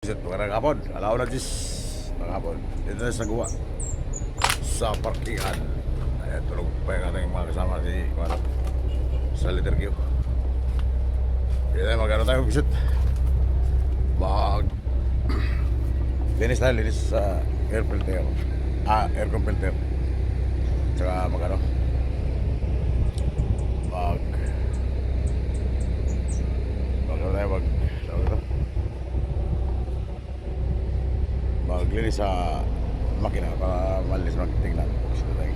Magandang hapon, alaw na Diyos. Magandang hapon. Dito na sa gawa sa parkingan. Ayan, tulog pa yung ating mga kasama si Manap sa letter Q. Dito na magkano tayo visit. Linis tayo, linis sa air filter. Air filter. Tsaka magkano tayo maglinis sa makina para malis magtingnan. Gusto tayo.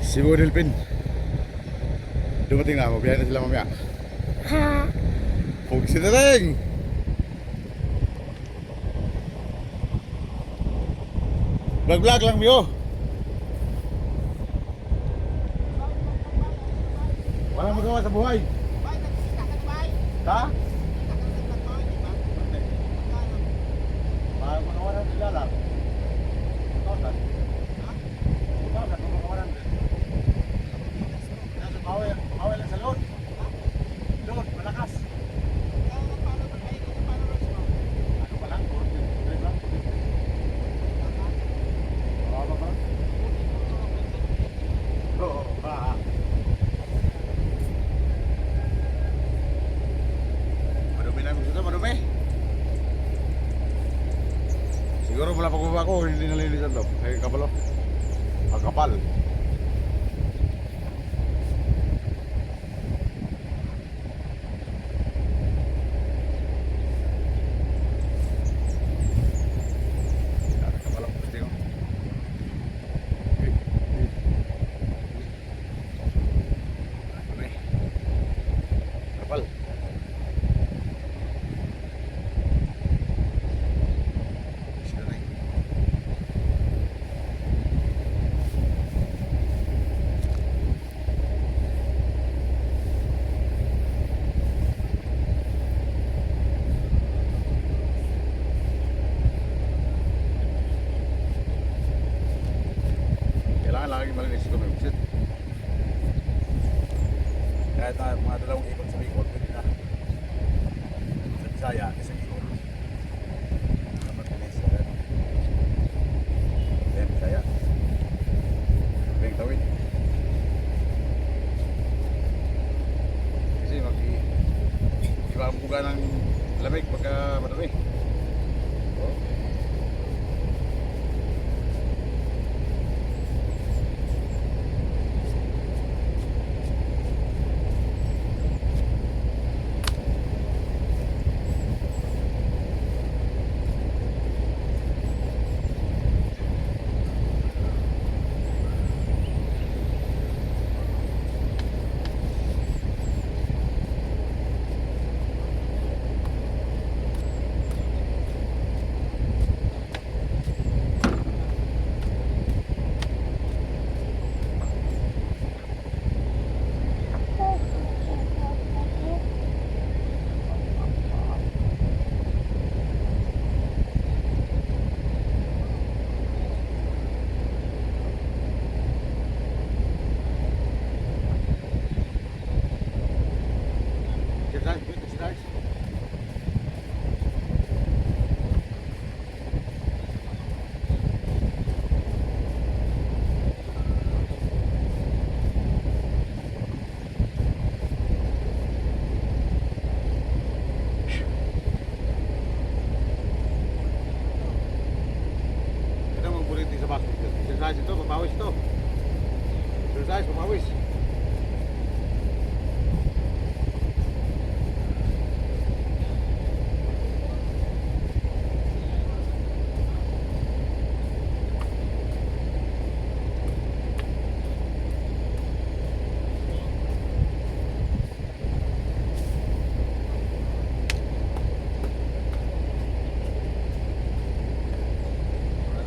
Si Budilpin dumating na, mabiyahin na sila mamaya. Huwag si Tateng! Vlog lang Mio. Walang magawa sa buhay. Ha? Magawa ng sila lang. Awal lang sa load. Load, malakas. Ano pa lang? Drive lang. Baba ba? Oo, ba. Madumi na gusto, madumi. Siguro mula pagbaba ko, hindi nalinisan to. Kaya kapal o. Ang kapal. Lagi malinis ito may busit. Kahit mga dalawang ikot sa Bicol, pwede na. Sa Bisaya, isang ikot. Dapat malinis sa rin. Sa Bisaya. Beng tawid. Kasi mag-iba ng lamig pagka madami. Exercise ito, papawis ito. Exercise, papawis.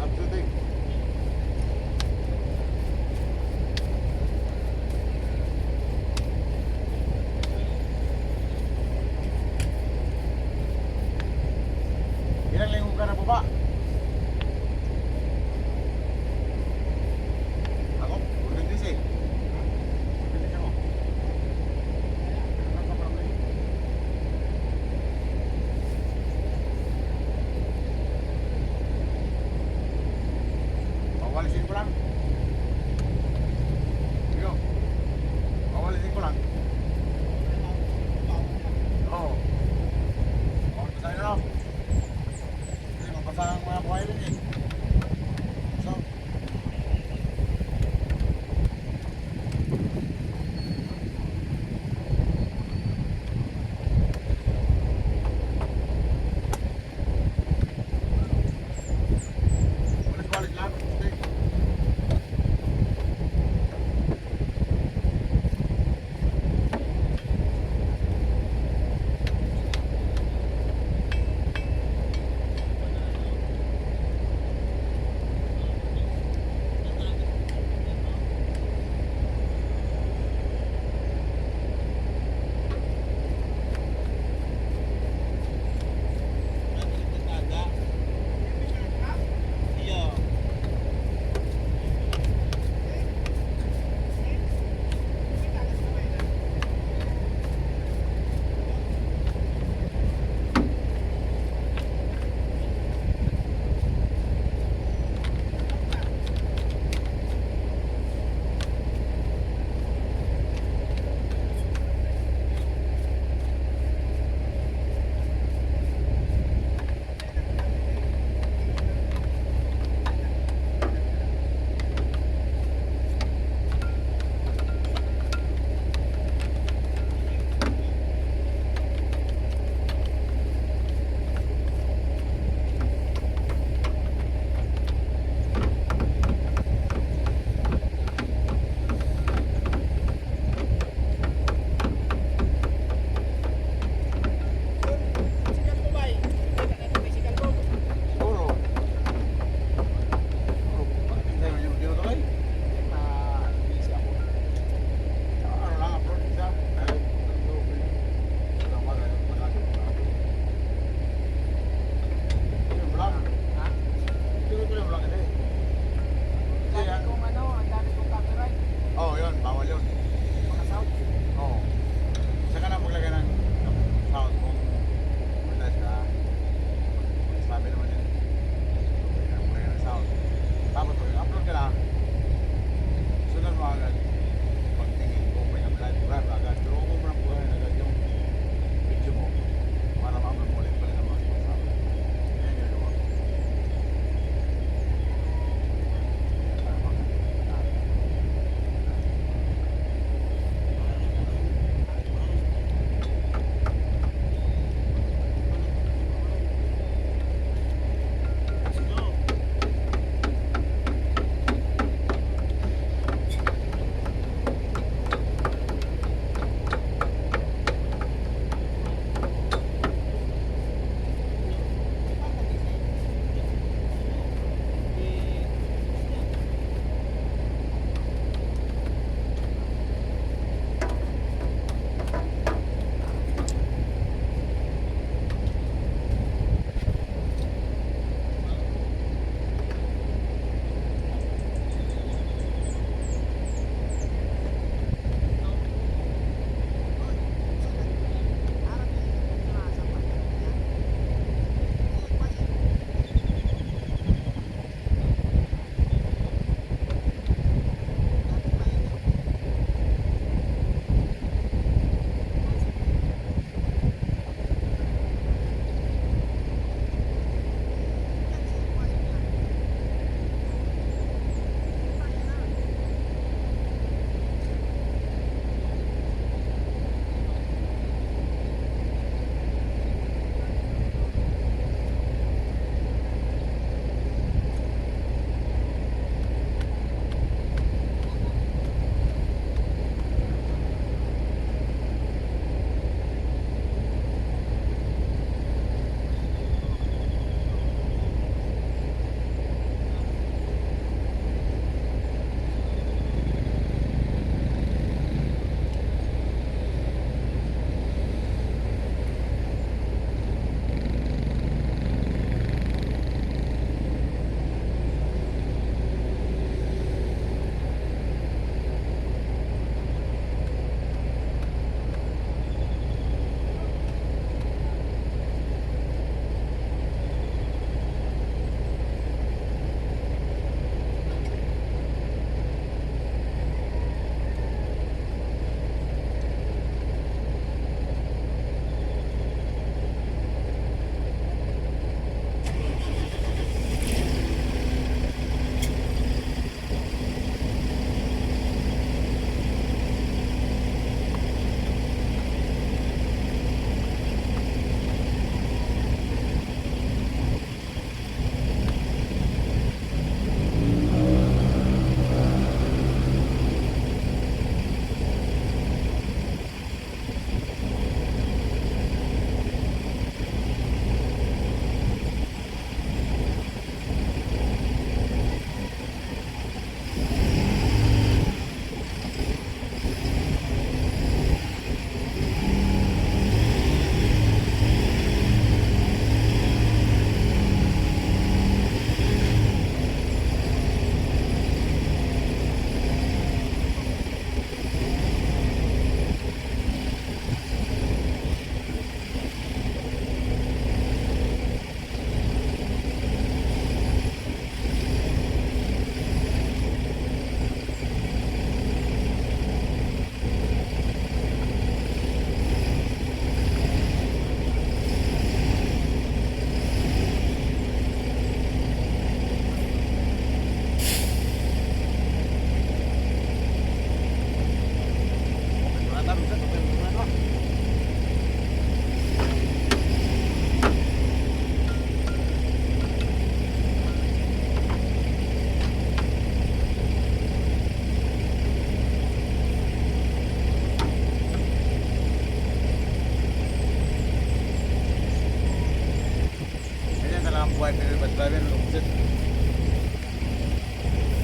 Upshooting. Ilang linggo ka na po ba? Ako, magandis eh. Magandis ako. Ano ka parang linggo? Pawalisin ko lang. Sige. Pawalisin ko lang. Oo. Pawalisin tayo na lang. Kasi mabasa ang mga buhay rin eh. So, walis-walis lang. Sige.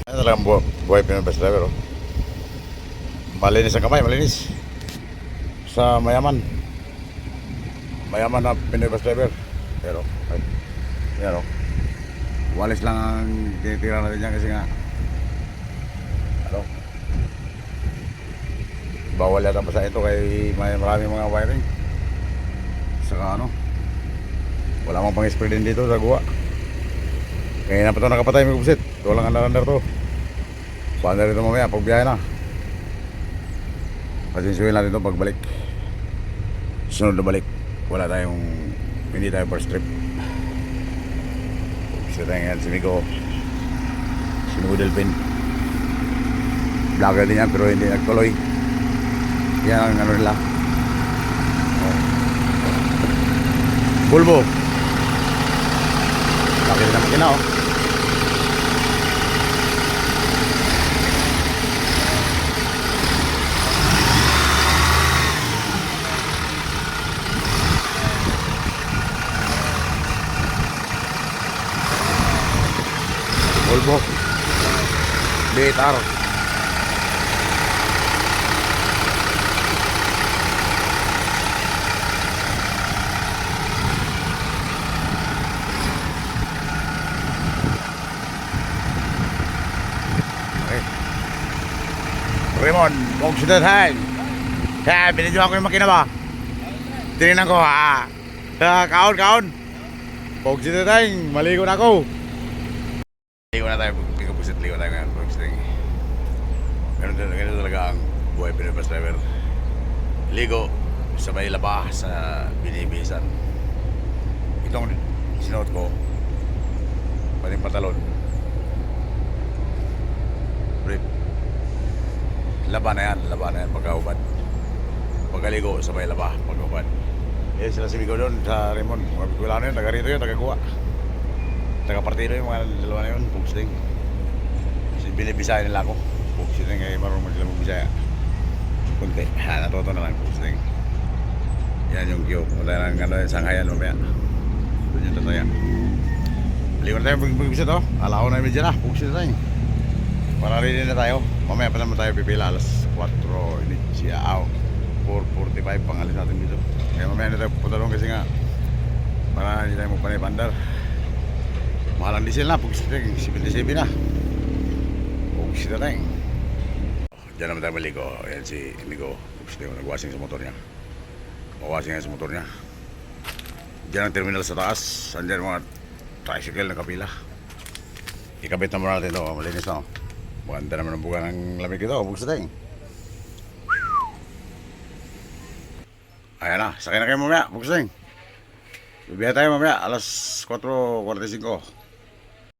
Ano talagang buhay Pinoy bus driver, oh. Malinis ang kamay, malinis. Sa mayaman. Mayaman na Pinoy bus driver. Pero, ay, yan, oh. Walis lang ang tinitira natin dyan kasi nga, ano, bawal yata pa sa ito kay may maraming mga wiring. Saka ano, wala mang pang-spray din dito sa guwa. Kaya na pa ito nakapatay may kubusit. Ito lang under to. Paano rin ito mamaya pag biyahe na. Pasinsuhin natin ito pagbalik. Sunod na balik, wala tayong, hindi tayo first trip. Gusto tayo ngayon si Miko, si Noodle Pin. Vlogger din yan pero hindi nagtuloy. Yan ang ano nila. Oh. Bulbo. Laki din ang makina, oh. Volvo Betar. Okay. Raymond, kung sudahan. Kaya binidyo ako yung makina ba? Tinignan ko, kaon. Kung sudahan, maligo na ako. Ligo na tayo, pagkapusit, ligo tayo ngayon. Ganun talaga ang buhay Pinoy bus driver. Ligo sa may laba sa binibisan. Itong sinuot ko, pating patalon. Brief. Laba na yan pagkaubad. Pagkaligo sa may laba, pagkaubad. Eh sila si Migo doon sa Raymond. Wala na yun, taga rito yun, taga Guwa. Taga-partido yung mga dalawa na yun, Pugsting. Binibisaya nila ako. Pugsting ay marunong mo sila magbisaya. Kunti, natuto na lang Pugsting. Yan yung queue. Wala lang ano, sanghayan mamaya. Doon yung tataya. Baliwan na tayo mag-bisit, oh. Alaw na yung medya na, Pugsting tayo. Para ready na tayo. Mamaya pa naman tayo pipila, alas 4, initsya, 4:45 pangalis natin dito. Kaya mamaya na tayo pupunta doon kasi nga para hindi tayo magpanay-pandar. Mahal ang diesel na, Pugsting, 77 na. Pugsting na tayo. Diyan naman tayo maligo. Ayan si Migo, Pugsting, nag-washing sa motor niya. Mawashing nga sa motor niya. Diyan ang terminal sa taas. Andiyan mga tricycle na kapila. Ikabit naman natin ito, malinis na. Maganda naman ang buka ng lamig ito, Pugsting. Ayan na, sakay na kayo mamaya, Pugsting. Bibiyahe tayo mamaya, alas 4:45.